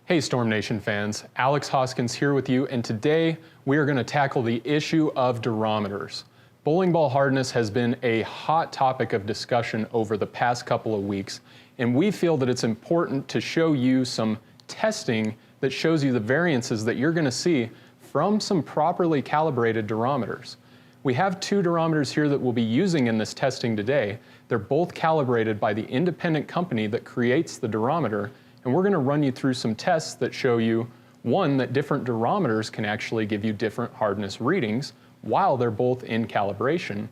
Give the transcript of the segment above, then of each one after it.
Hey Storm Nation fans, Alex Hoskins here with you, and today we are going to tackle the issue of durometers. Bowling ball hardness has been a hot topic of discussion over the past couple of weeks, and we feel that it's important to show you some testing that shows you the variances that you're going to see from some properly calibrated durometers. We have two durometers here that we'll be using in this testing today. They're both calibrated by the independent company that creates the durometer, and we're going to run you through some tests that show you, one, that different durometers can actually give you different hardness readings while they're both in calibration.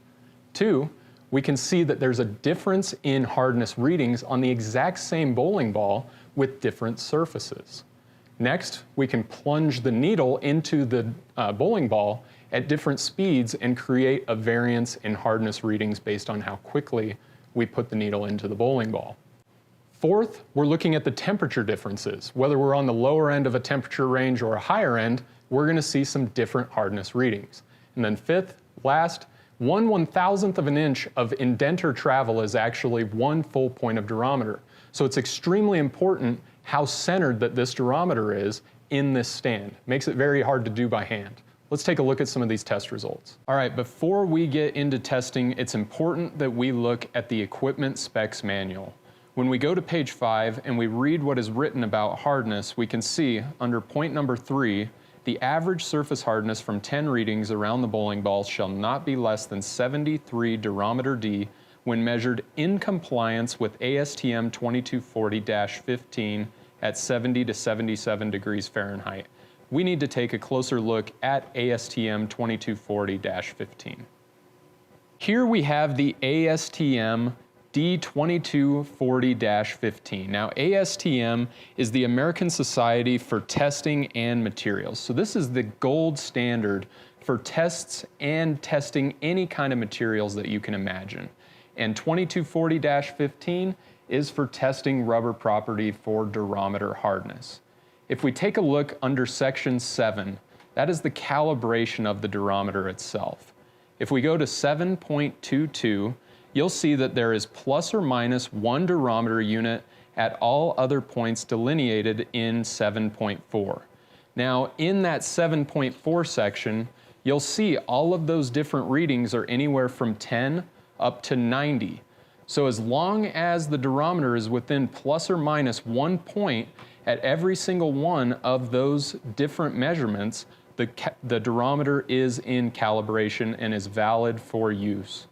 Two, we can see that there's a difference in hardness readings on the exact same bowling ball with different surfaces. Next, we can plunge the needle into the bowling ball at different speeds and create a variance in hardness readings based on how quickly we put the needle into the bowling ball. Fourth, we're looking at the temperature differences. Whether we're on the lower end of a temperature range or a higher end, we're going to see some different hardness readings. And then fifth, last, 1/1000th of an inch of indenter travel is actually 1 full point of durometer. So it's extremely important how centered that this durometer is in this stand. Makes it very hard to do by hand. Let's take a look at some of these test results. All right, before we get into testing, it's important that we look at the equipment specs manual. When we go to page 5 and we read what is written about hardness, we can see under point number 3, the average surface hardness from 10 readings around the bowling ball shall not be less than 73 durometer D when measured in compliance with ASTM 2240-15 at 70 to 77 degrees Fahrenheit. We need to take a closer look at ASTM 2240-15. Here we have the ASTM D2240-15. Now, ASTM is the American Society for Testing and Materials. So this is the gold standard for tests and testing any kind of materials that you can imagine. And 2240-15 is for testing rubber property for durometer hardness. If we take a look under section 7, that is the calibration of the durometer itself. If we go to 7.22, you'll see that there is plus or minus 1 durometer unit at all other points delineated in 7.4. Now, in that 7.4 section, you'll see all of those different readings are anywhere from 10 up to 90. So as long as the durometer is within plus or minus 1 point at every single one of those different measurements, the durometer is in calibration and is valid for use.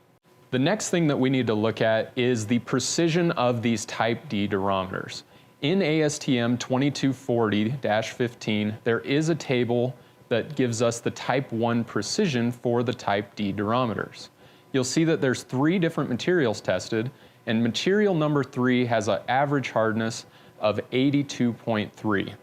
The next thing that we need to look at is the precision of these type D durometers. In ASTM 2240-15, there is a table that gives us the type 1 precision for the type D durometers. You'll see that there's 3 different materials tested, and material number 3 has an average hardness of 82.3.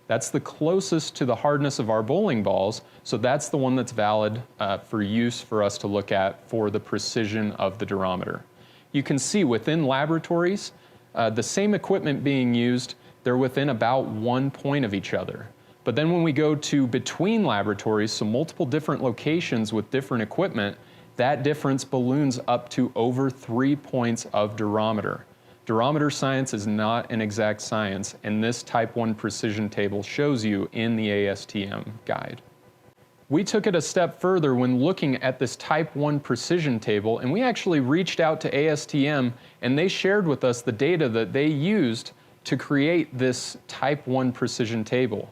That's the closest to the hardness of our bowling balls, so that's the one that's valid for use for us to look at for the precision of the durometer. You can see within laboratories, the same equipment being used, they're within about 1 point of each other. But then when we go to between laboratories, so multiple different locations with different equipment, that difference balloons up to over 3 points of durometer. Durometer science is not an exact science, and this type 1 precision table shows you in the ASTM guide. We took it a step further when looking at this type 1 precision table, and we actually reached out to ASTM and they shared with us the data that they used to create this type 1 precision table.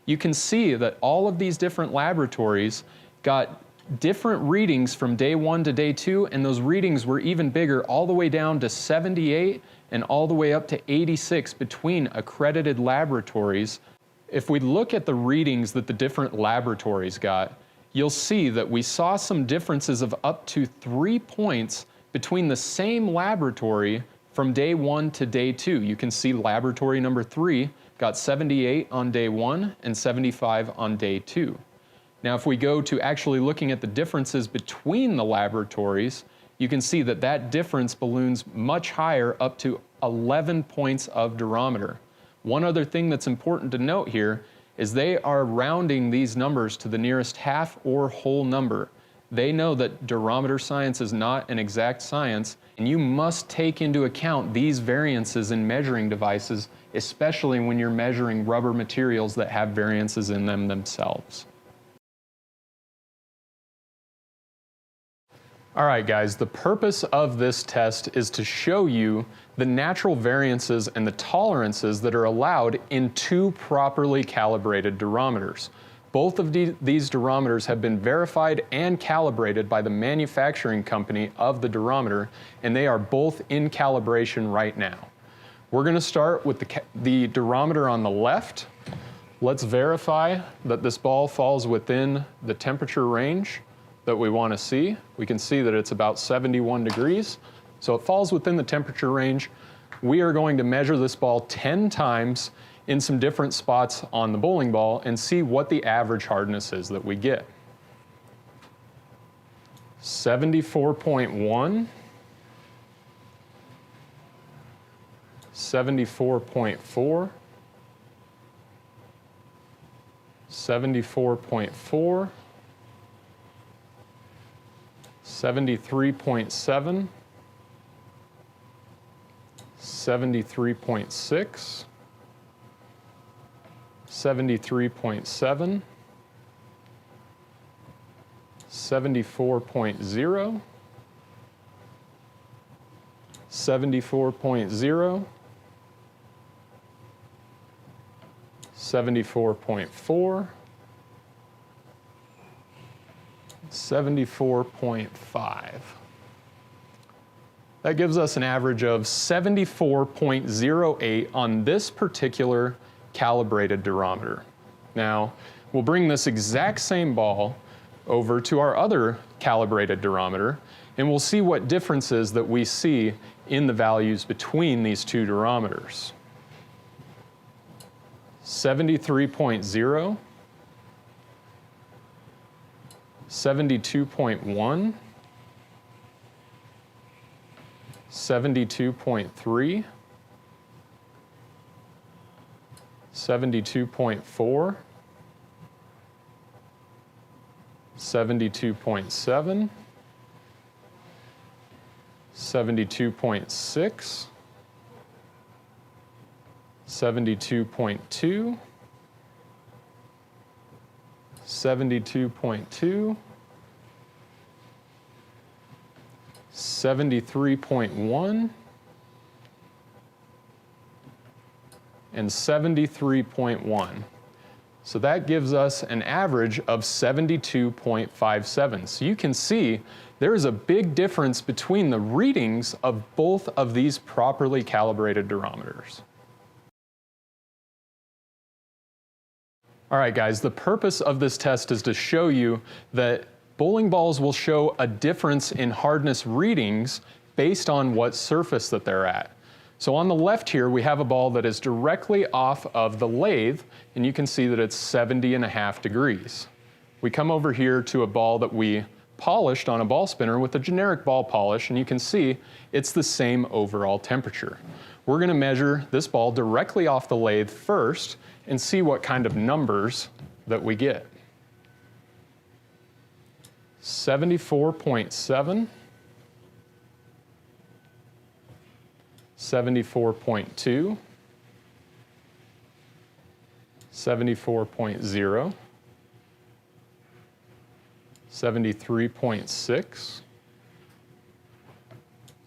You can see that all of these different laboratories got different readings from day 1 to day 2, and those readings were even bigger, all the way down to 78 and all the way up to 86 between accredited laboratories. If we look at the readings that the different laboratories got, you'll see that we saw some differences of up to 3 points between the same laboratory from day 1 to day 2. You can see laboratory number 3 got 78 on day 1 and 75 on day 2. Now, if we go to actually looking at the differences between the laboratories, you can see that that difference balloons much higher, up to 11 points of durometer. One other thing that's important to note here is they are rounding these numbers to the nearest half or whole number. They know that durometer science is not an exact science, and you must take into account these variances in measuring devices, especially when you're measuring rubber materials that have variances in them themselves. All right, guys, the purpose of this test is to show you the natural variances and the tolerances that are allowed in two properly calibrated durometers. Both of these durometers have been verified and calibrated by the manufacturing company of the durometer, and they are both in calibration right now. We're going to start with the durometer on the left. Let's verify that this ball falls within the temperature range that we want to see. We can see that it's about 71 degrees, so it falls within the temperature range. We are going to measure this ball 10 times in some different spots on the bowling ball and see what the average hardness is that we get. 74.1, 74.4, 74.4, 73.7, 73.6, 73.7, 74.0, 74.0, 74.4, 74.5. That gives us an average of 74.08 on this particular calibrated durometer. Now, we'll bring this exact same ball over to our other calibrated durometer, and we'll see what differences that we see in the values between these two durometers. 73.0, 72.1, 72.3, 72.4, 72.7, 72.6, 72.2, 72.2, 73.1, and 73.1. So that gives us an average of 72.57. So you can see there is a big difference between the readings of both of these properly calibrated durometers. All right, guys, the purpose of this test is to show you that bowling balls will show a difference in hardness readings based on what surface that they're at. So on the left here, we have a ball that is directly off of the lathe, and you can see that it's 70.5 degrees. We come over here to a ball that we polished on a ball spinner with a generic ball polish, and you can see it's the same overall temperature. We're going to measure this ball directly off the lathe first and see what kind of numbers that we get. 74.7, 74.2, 74.0, 73.6,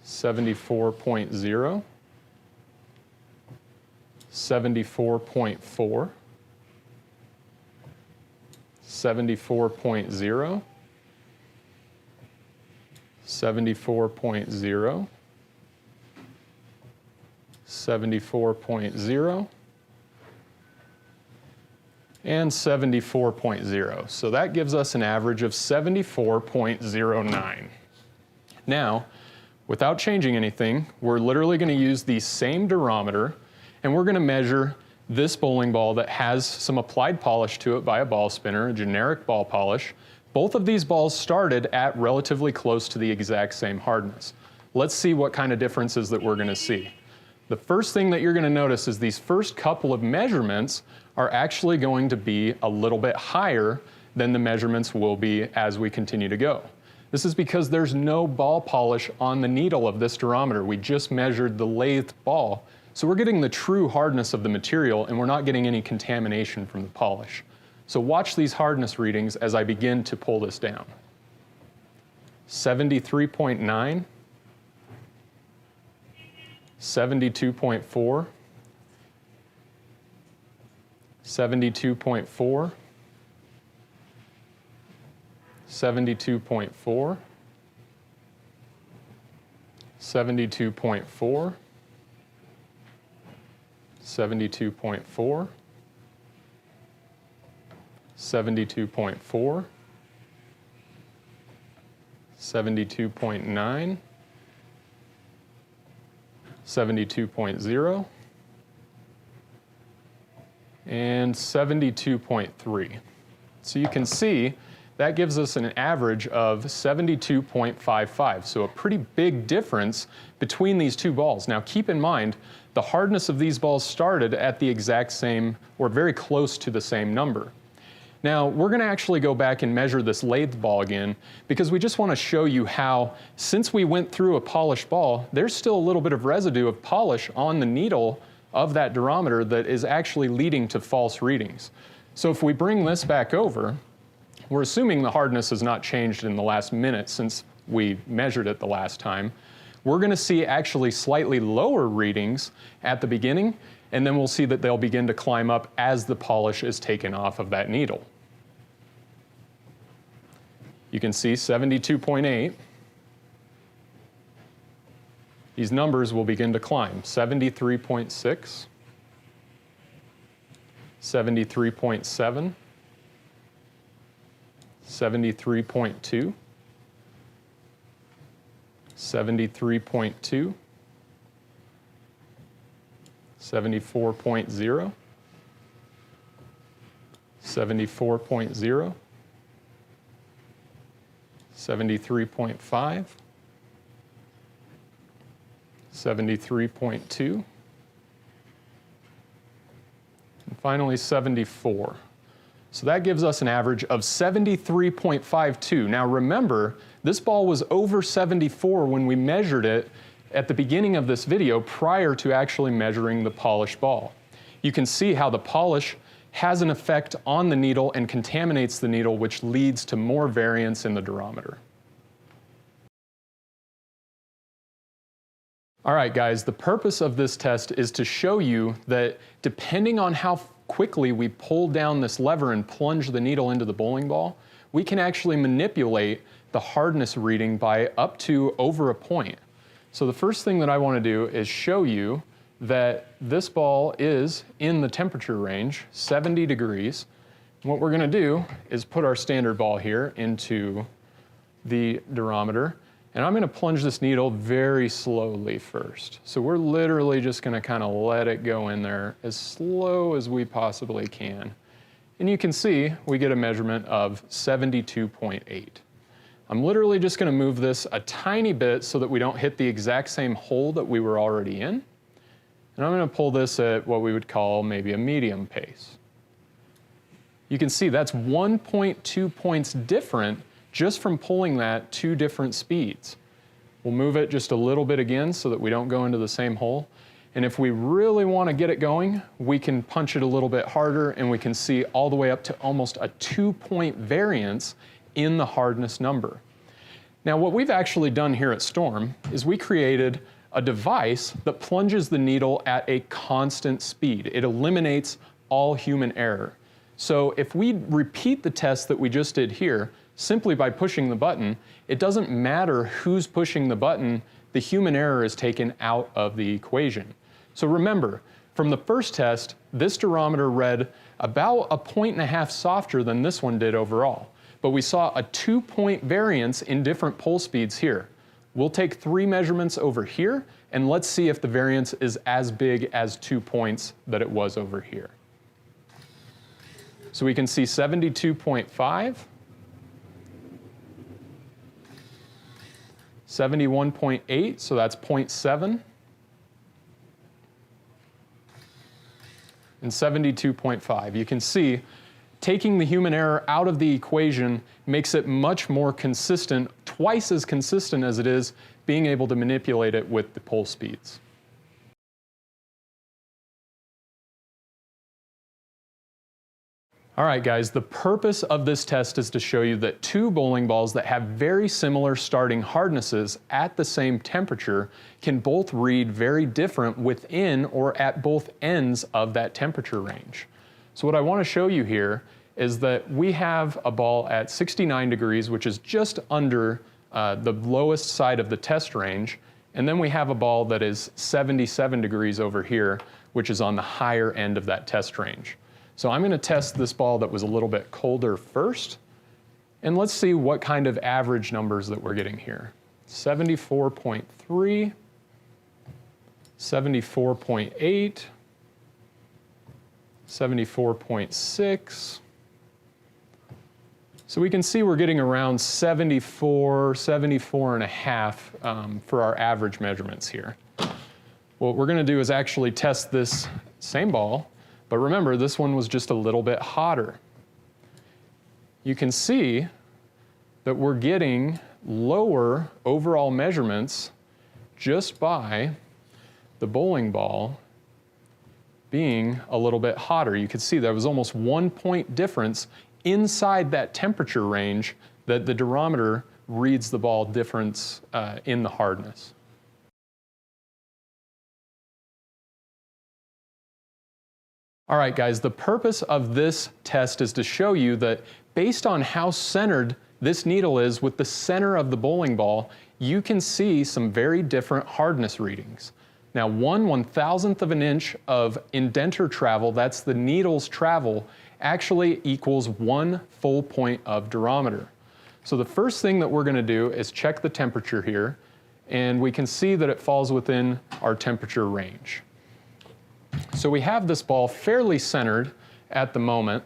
74.0, 74.4, 74.0, 74.0, 74.0, and 74.0. So that gives us an average of 74.09. Now, without changing anything, we're literally going to use the same durometer, and we're going to measure this bowling ball that has some applied polish to it by a ball spinner, a generic ball polish. Both of these balls started at relatively close to the exact same hardness. Let's see what kind of differences that we're going to see. The first thing that you're going to notice is these first couple of measurements are actually going to be a little bit higher then the measurements will be as we continue to go. This is because there's no ball polish on the needle of this durometer. We just measured the lathed ball. So we're getting the true hardness of the material, and we're not getting any contamination from the polish. So watch these hardness readings as I begin to pull this down. 73.9, 72.4, 72.4, 72.4, 72.4, 72.4, 72.4, 72.9, 72.0, and 72.3. So you can see that gives us an average of 72.55, so a pretty big difference between these two balls. Now keep in mind, the hardness of these balls started at the exact same, or very close to the same number. Now we're going to actually go back and measure this lathed ball again, because we just want to show you how, since we went through a polished ball, there's still a little bit of residue of polish on the needle of that durometer that is actually leading to false readings. So if we bring this back over, we're assuming the hardness has not changed in the last minute since we measured it the last time. We're going to see actually slightly lower readings at the beginning, and then we'll see that they'll begin to climb up as the polish is taken off of that needle. You can see 72.8. These numbers will begin to climb. 73.6, 73.7, 73.2, 73.2, 74.0, 74.0, 73.5, 73.2, and finally 74. So that gives us an average of 73.52. Now remember, this ball was over 74 when we measured it at the beginning of this video prior to actually measuring the polished ball. You can see how the polish has an effect on the needle and contaminates the needle, which leads to more variance in the durometer. All right, guys, the purpose of this test is to show you that depending on how quickly we pull down this lever and plunge the needle into the bowling ball, we can actually manipulate the hardness reading by up to over a point. So the first thing that I want to do is show you that this ball is in the temperature range, 70 degrees. What we're going to do is put our standard ball here into the durometer, and I'm going to plunge this needle very slowly first. So we're literally just going to kind of let it go in there as slow as we possibly can. And you can see we get a measurement of 72.8. I'm literally just going to move this a tiny bit so that we don't hit the exact same hole that we were already in. And I'm going to pull this at what we would call maybe a medium pace. You can see that's 1.2 points different just from pulling that two different speeds. We'll move it just a little bit again so that we don't go into the same hole. And if we really want to get it going, we can punch it a little bit harder, and we can see all the way up to almost a 2-point variance in the hardness number. Now, what we've actually done here at Storm is we created a device that plunges the needle at a constant speed. It eliminates all human error. So if we repeat the test that we just did here, simply by pushing the button, it doesn't matter who's pushing the button, the human error is taken out of the equation. So remember, from the first test, this durometer read about 1.5 points softer than this one did overall. But we saw a 2-point variance in different pull speeds here. We'll take 3 measurements over here, and let's see if the variance is as big as 2 points that it was over here. So we can see 72.5, 71.8, so that's 0.7, and 72.5. You can see Taking the human error out of the equation makes it much more consistent, twice as consistent as it is being able to manipulate it with the pole speeds. All right, guys, the purpose of this test is to show you that two bowling balls that have very similar starting hardnesses at the same temperature can both read very different within or at both ends of that temperature range. So what I want to show you here is that we have a ball at 69 degrees, which is just under the lowest side of the test range, and then we have a ball that is 77 degrees over here, which is on the higher end of that test range. So I'm going to test this ball that was a little bit colder first, and let's see what kind of average numbers that we're getting here. 74.3, 74.8, 74.6. So we can see we're getting around 74, 74 and a half for our average measurements here. What we're going to do is actually test this same ball. But remember, this one was just a little bit hotter. You can see that we're getting lower overall measurements just by the bowling ball being a little bit hotter. You can see there was almost 1 point difference inside that temperature range that the durometer reads the ball difference in the hardness. All right, guys, the purpose of this test is to show you that based on how centered this needle is with the center of the bowling ball, you can see some very different hardness readings. Now, 1/1000th of an inch of indenture travel, that's the needle's travel, actually equals 1 full point of durometer. So the first thing that we're going to do is check the temperature here, and we can see that it falls within our temperature range. So we have this ball fairly centered at the moment,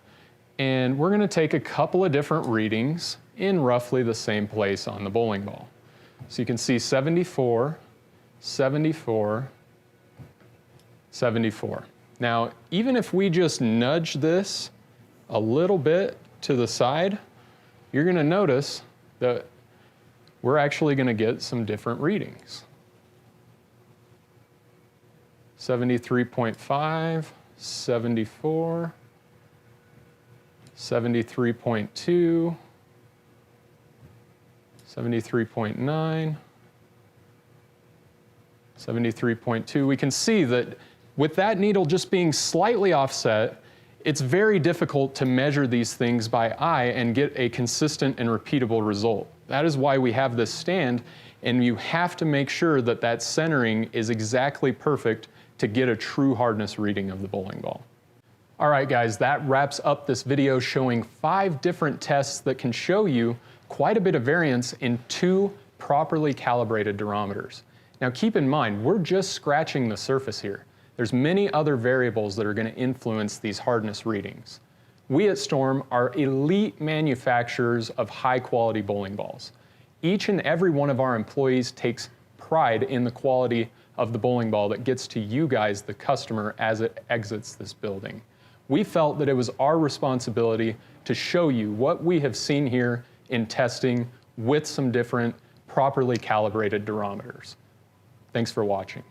and we're going to take a couple of different readings in roughly the same place on the bowling ball. So you can see 74, 74, 74. Now, even if we just nudge this a little bit to the side, you're going to notice that we're actually going to get some different readings. 73.5, 74, 73.2, 73.9, 73.2. We can see that with that needle just being slightly offset, it's very difficult to measure these things by eye and get a consistent and repeatable result. That is why we have this stand, and you have to make sure that that centering is exactly perfect to get a true hardness reading of the bowling ball. All right, guys, that wraps up this video showing 5 different tests that can show you quite a bit of variance in 2 properly calibrated durometers. Now keep in mind, we're just scratching the surface here. There's many other variables that are going to influence these hardness readings. We at Storm are elite manufacturers of high quality bowling balls. Each and every one of our employees takes pride in the quality of the bowling ball that gets to you guys, the customer, as it exits this building. We felt that it was our responsibility to show you what we have seen here in testing with some different properly calibrated durometers. Thanks for watching.